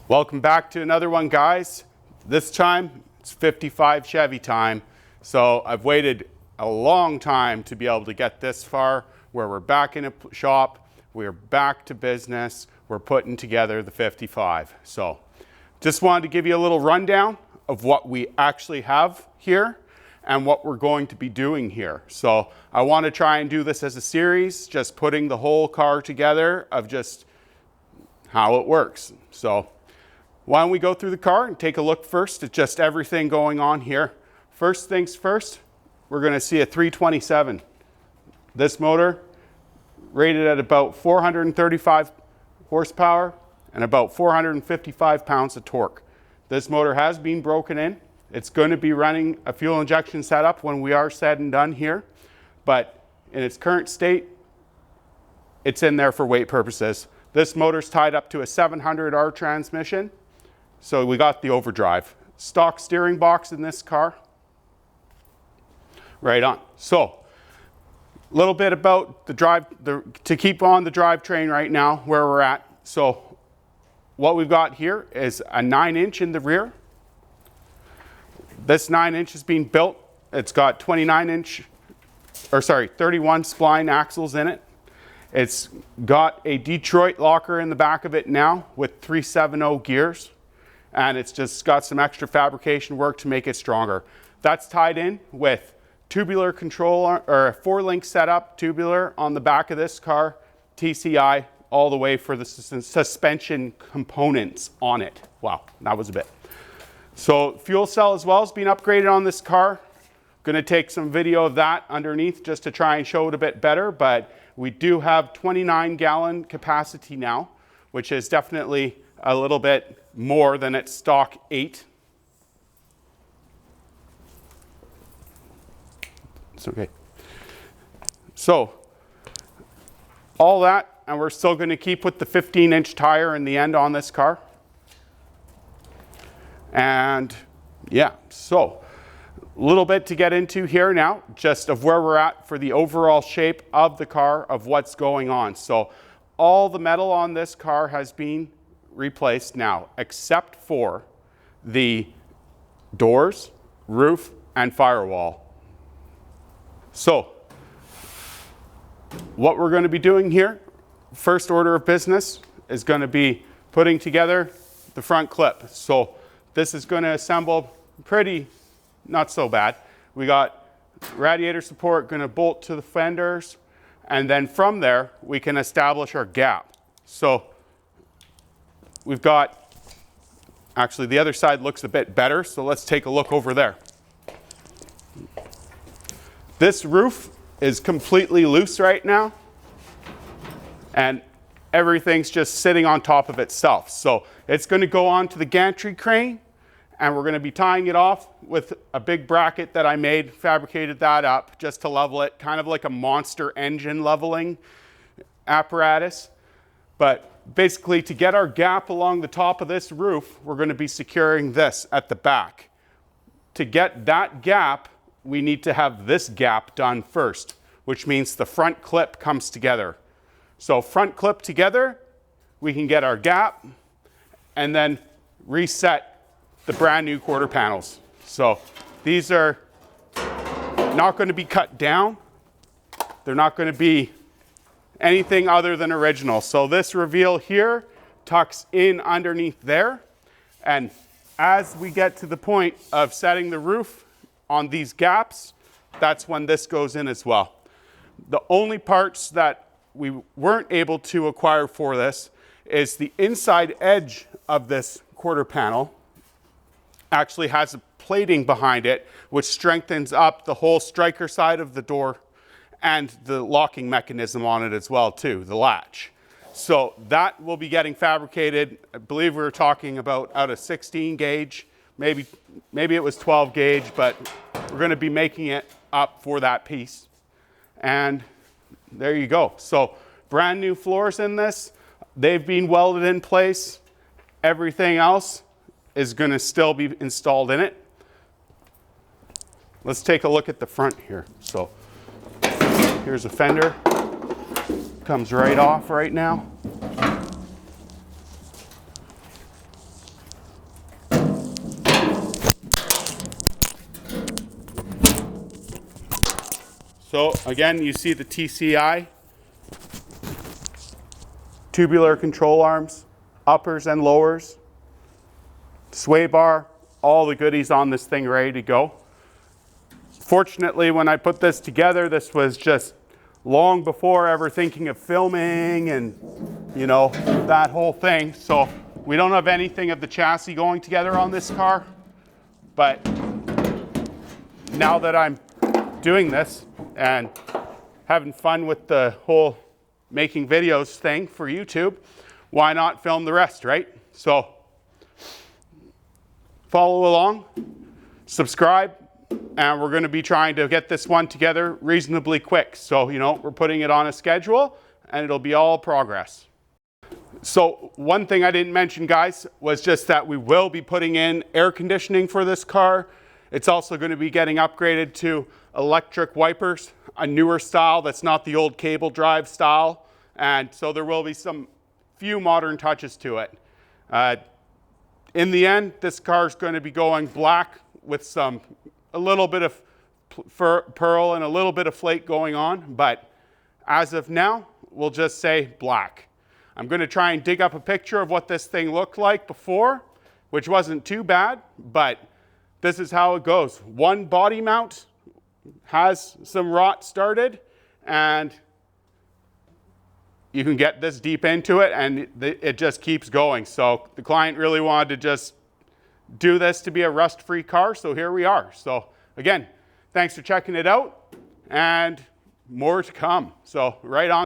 Welcome back to another one, guys. This time it's 55 Chevy time. So I've waited a long time to be able to get this far where we're back in a shop, we're back to business, we're putting together the 55. So just wanted to give you a little rundown of what we actually have here and what we're going to be doing here. So I want to try and do this as a series, just putting the whole car together of just how it works. So why don't we go through the car and take a look first at just everything going on here. First things first, we're going to see a 327. This motor rated at about 435 horsepower and about 455 pounds of torque. This motor has been broken in. It's going to be running a fuel injection setup when we are said and done here, but in its current state, it's in there for weight purposes. This motor's tied up to a 700R transmission, so we got the overdrive. Stock steering box in this car. Right on. So, a little bit about the drive, to keep on the drivetrain right now, where we're at. So, what we've got here is a 9-inch in the rear. This 9-inch is being built. It's got 31 spline axles in it. It's got a Detroit locker in the back of it now with 370 gears. And it's just got some extra fabrication work to make it stronger. That's tied in with tubular control, or a 4-link setup tubular on the back of this car, TCI, all the way for the suspension components on it. Wow, that was a bit. So fuel cell as well has been upgraded on this car. Going to take some video of that underneath just to try and show it a bit better, but we do have 29-gallon capacity now, which is definitely a little bit more than its stock 8. It's okay. So all that, and we're still going to keep with the 15-inch tire in the end on this car. And yeah, so a little bit to get into here now, just of where we're at for the overall shape of the car, of what's going on. So all the metal on this car has been replaced now, except for the doors, roof, and firewall. So what we're going to be doing here, first order of business, is going to be putting together the front clip. So this is going to assemble pretty not so bad. We got radiator support going to bolt to the fenders, and then from there we can establish our gap. So we've got, actually the other side looks a bit better, so let's take a look over there. This roof is completely loose right now, and everything's just sitting on top of itself. So it's going to go onto the gantry crane, and we're going to be tying it off with a big bracket that I made, fabricated that up just to level it, kind of like a monster engine leveling apparatus. But basically, to get our gap along the top of this roof, we're going to be securing this at the back. To get that gap, we need to have this gap done first, which means the front clip comes together. So front clip together, we can get our gap and then reset the brand new quarter panels. So these are not going to be cut down. They're not going to be anything other than original. So this reveal here tucks in underneath there. And as we get to the point of setting the roof on these gaps, that's when this goes in as well. The only parts that we weren't able to acquire for this is the inside edge of this quarter panel actually has a plating behind it which strengthens up the whole striker side of the door and the locking mechanism on it as well too, the latch. So that will be getting fabricated. I believe we were talking about out of 16 gauge, maybe it was 12 gauge, but we're going to be making it up for that piece. And there you go. So brand new floors in this. They've been welded in place. Everything else is going to still be installed in it. Let's take a look at the front here. So here's a fender. Comes right off right now. So again, you see the TCI, tubular control arms, uppers and lowers, sway bar, all the goodies on this thing ready to go. Fortunately, when I put this together, this was just long before ever thinking of filming and, you know, that whole thing. So we don't have anything of the chassis going together on this car, but now that I'm doing this and having fun with the whole making videos thing for YouTube, why not film the rest, right? So follow along, subscribe, and we're going to be trying to get this one together reasonably quick. So, you know, we're putting it on a schedule and it'll be all progress. So one thing I didn't mention, guys, was just that we will be putting in air conditioning for this car. It's also going to be getting upgraded to electric wipers, a newer style that's not the old cable drive style. And so there will be some few modern touches to it. In the end, this car is going to be going black with a little bit of pearl and a little bit of flake going on. But as of now, we'll just say black. I'm going to try and dig up a picture of what this thing looked like before, which wasn't too bad, but this is how it goes. One body mount has some rot started, and you can get this deep into it, and it just keeps going. So the client really wanted to just do this to be a rust-free car, so here we are. So again, thanks for checking it out, and more to come. So right on.